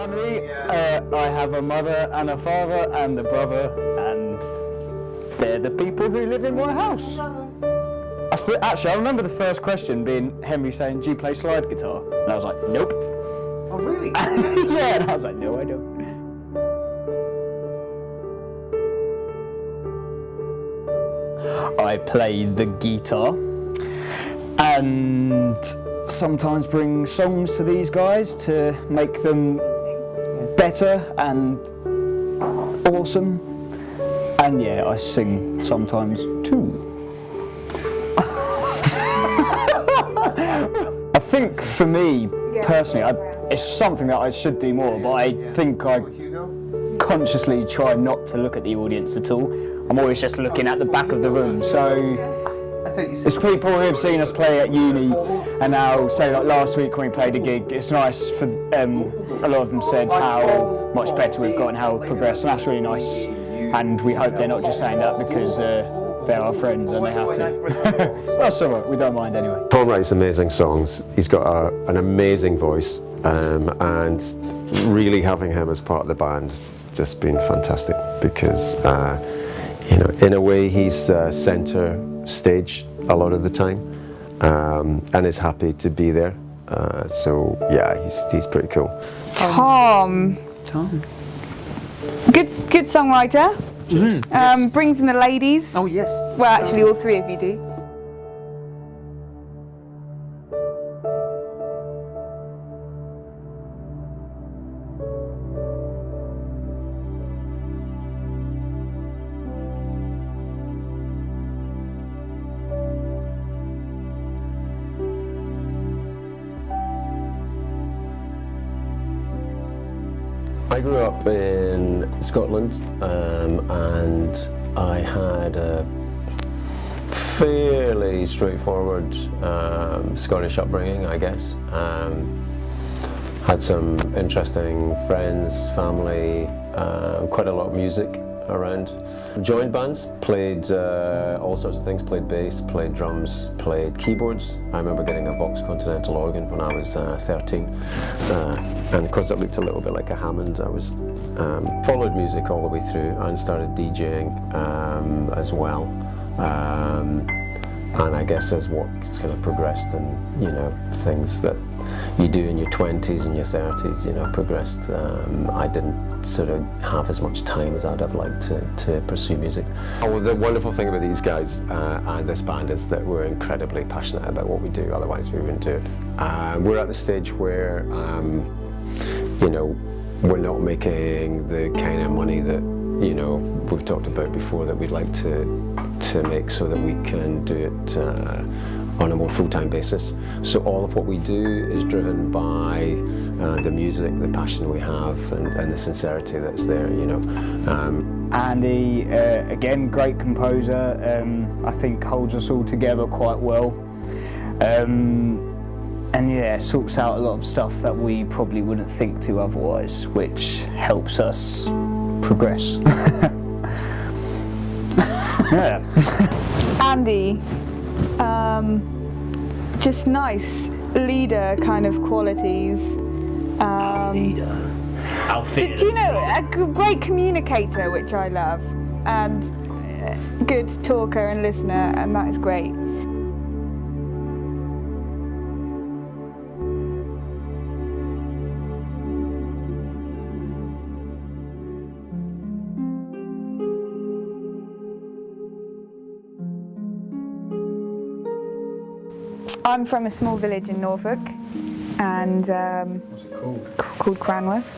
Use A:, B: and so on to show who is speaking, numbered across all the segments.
A: family. I have a mother and a father and a brother, and they're the people who live in my house. Actually, I remember the first question being Henry saying, "Do you play slide guitar?" And I was like, "Nope."
B: Oh, really?
A: Yeah, and I was like, "No, I don't." I play the guitar and sometimes bring songs to these guys to make them better and awesome. And yeah, I sing sometimes too. I think for me personally, it's something that I should do more, but I think I consciously try not to look at the audience at all. I'm always just looking at the back of the room. So it's people who have seen us play at uni, and now, say like last week when we played a gig, it's nice for a lot of them said how much better we've got and how we've progressed, and that's really nice. And we hope they're not just saying that because they're our friends and they have to. That's all right, we don't mind anyway.
C: Paul writes amazing songs. He's got an amazing voice, and really having him as part of the band has just been fantastic because, you know, in a way he's centre stage a lot of the time, and is happy to be there. So yeah, he's pretty cool.
D: Tom. Good songwriter.
B: Yes.
D: Brings in the ladies.
B: Oh, yes.
D: Well, actually, all three of you do.
C: I grew up in Scotland, and I had a fairly straightforward Scottish upbringing, I guess. Had some interesting friends, family, quite a lot of music around. Joined bands, played all sorts of things, played bass, played drums, played keyboards. I remember getting a Vox Continental organ when I was 13. And because it looked a little bit like a Hammond, I was followed music all the way through and started DJing as well. And I guess as what kind of progressed, and you know, things that you do in your 20s and your 30s, you know, progressed. I didn't sort of have as much time as I'd have liked to pursue music. Oh, the wonderful thing about these guys and this band is that we're incredibly passionate about what we do, otherwise we wouldn't do it. We're at the stage where, you know, we're not making the kind of money that, you know, we've talked about before that we'd like to make, so that we can do it on a more full-time basis. So all of what we do is driven by the music, the passion we have, and the sincerity that's there, you know.
A: Andy, again, great composer, I think holds us all together quite well. And yeah, sorts out a lot of stuff that we probably wouldn't think to otherwise, which helps us progress. Yeah.
D: Andy, just nice leader kind of qualities.
A: Leader.
D: But, you know, a great communicator, which I love, and good talker and listener, and that is great. I'm from a small village in Norfolk, and
A: What's it called?
D: called Cranworth,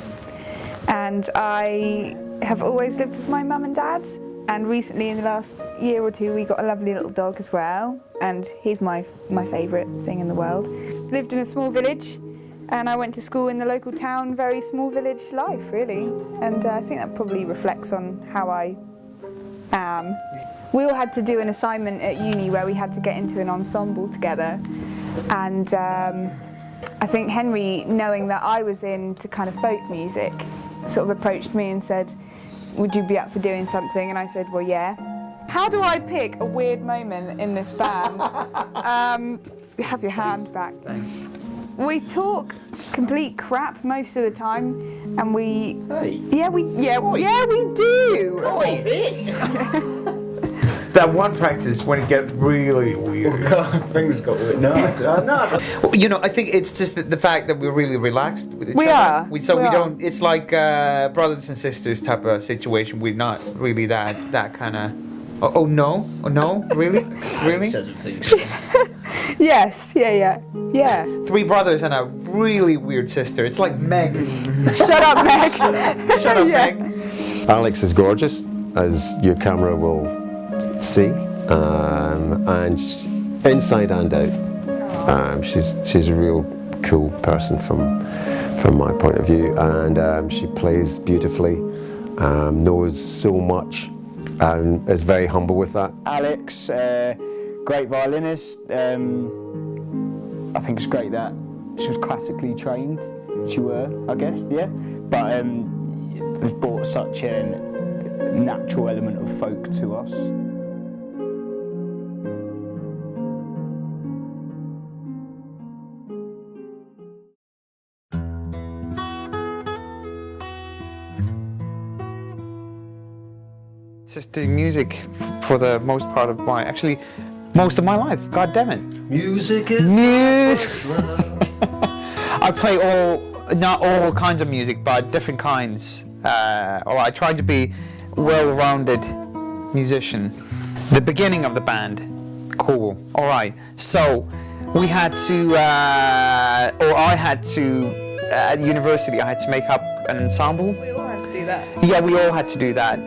D: and I have always lived with my mum and dad, and recently in the last year or two we got a lovely little dog as well, and he's my favourite thing in the world. Lived in a small village, and I went to school in the local town, very small village life really, and I think that probably reflects on how I am. We all had to do an assignment at uni where we had to get into an ensemble together, and I think Henry, knowing that I was into kind of folk music, sort of approached me and said, "Would you be up for doing something?" And I said, "Well, yeah." How do I pick a weird moment in this band? Have your hand back.
B: Thanks.
D: we talk complete crap most of the time, and we
A: Hey.
D: we do.
E: That one practice when it gets really weird.
A: Things got weird. No.
E: You know, I think it's just the fact that we're really relaxed with each
D: We
E: other.
D: are.
E: We
D: We are.
E: don't. It's like brothers and sisters type of situation. We're not really that kind of. Oh no! Oh no! Really? Really?
D: Yes, yeah.
E: 3 brothers and a really weird sister. It's like Meg.
D: Shut up, Meg.
E: Shut up,
D: Yeah.
E: Meg.
C: Alex is gorgeous, as your camera will see, and inside and out, she's a real cool person from my point of view, and she plays beautifully, knows so much, and is very humble with that.
A: Alex, great violinist. I think it's great that she was classically trained. She were, I guess, yeah. But we've brought such a natural element of folk to us.
E: Just doing music for the most part of most of my life. God damn it.
B: Music is
E: Music. I play not all kinds of music, but different kinds. Or I try to be well-rounded musician. The beginning of the band, cool. All right. So we had to, or I had to, at university, I had to make up an ensemble.
D: We all have to do that.
E: Yeah, we all had to do that,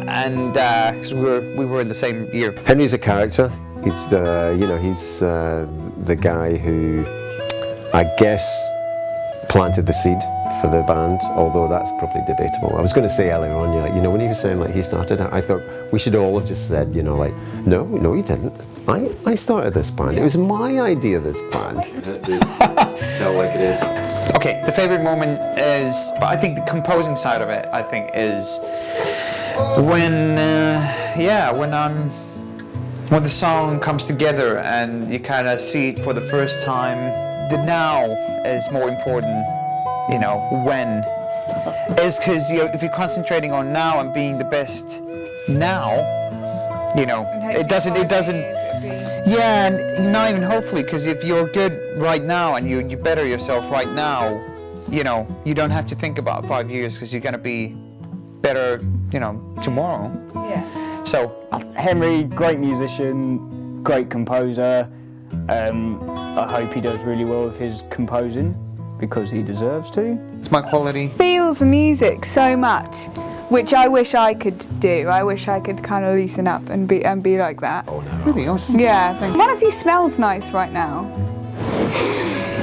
E: and because we were in the same year.
C: Henry's a character. He's he's the guy who, I guess, planted the seed for the band, although that's probably debatable. I was going to say earlier on, when he was saying like he started it, I thought we should all have just said, like, no, you didn't. I started this band. It was my idea, this band. Tell like it is.
E: Okay, the favorite moment is, I think the composing side of it, I think, is when the song comes together and you kind of see it for the first time. The now is more important, when. Is because if you're concentrating on now and being the best now, it doesn't. Yeah, and not even hopefully, because if you're good right now and you better yourself right now, you don't have to think about 5 years because you're going to be better, tomorrow.
D: Yeah.
E: So,
A: Henry, great musician, great composer. I hope he does really well with his composing because he deserves to.
E: it's my quality.
D: Feels the music so much, which I wish I could do. I wish I could kind of loosen up and be like that.
C: Oh no.
E: Really awesome.
D: Yeah, I think. One of you smells nice right now.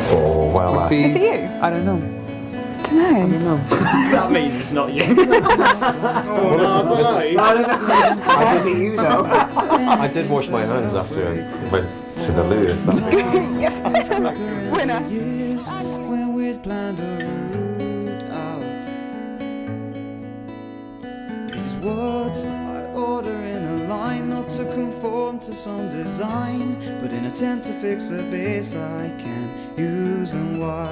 C: Oh well.
D: Is it you?
E: I don't know.
D: I don't know.
A: That means it's not you.
C: I did wash my hands after I went to the loo. if that makes sense.
D: Yes. Winner.
F: Years when we'd planned a route out. These words I order in a line, not to conform to some design, but in attempt to fix a base I can use. And why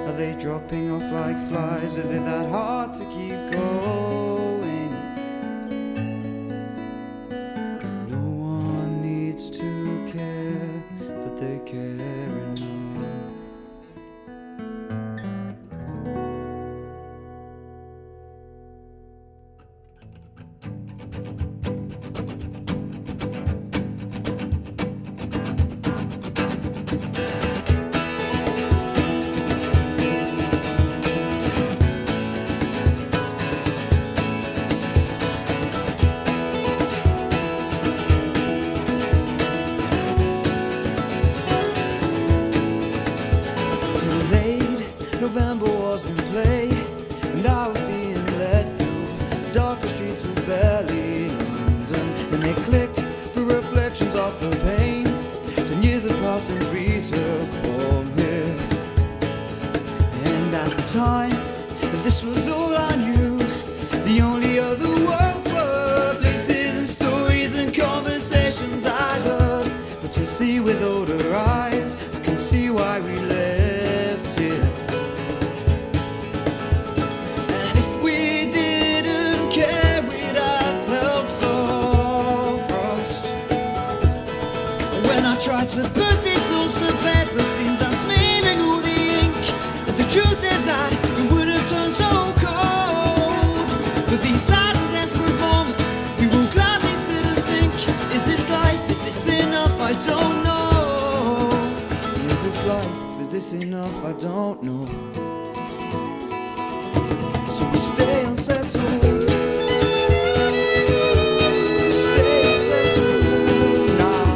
F: are they dropping off like flies? Is it that hard to keep going? No one needs to care, but they care enough. Delayed, November was in play, and I was being led through the darker streets of Berlin, London. Then they clicked for reflections of the pain. 10 years have passed since we took home here, and at the time, this was all I knew. The only other words were places and stories and conversations I'd heard. But to see with older eyes, I can see why we left. is this enough? I don't know. So we stay unsettled. Stay unsettled now.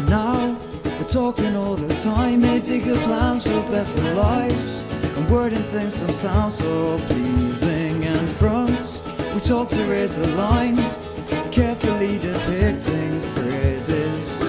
F: Now we're talking all the time, made bigger plans for better lives, and wording things don't sound so pleasing. And front, we talk to raise the line, carefully depicting phrases.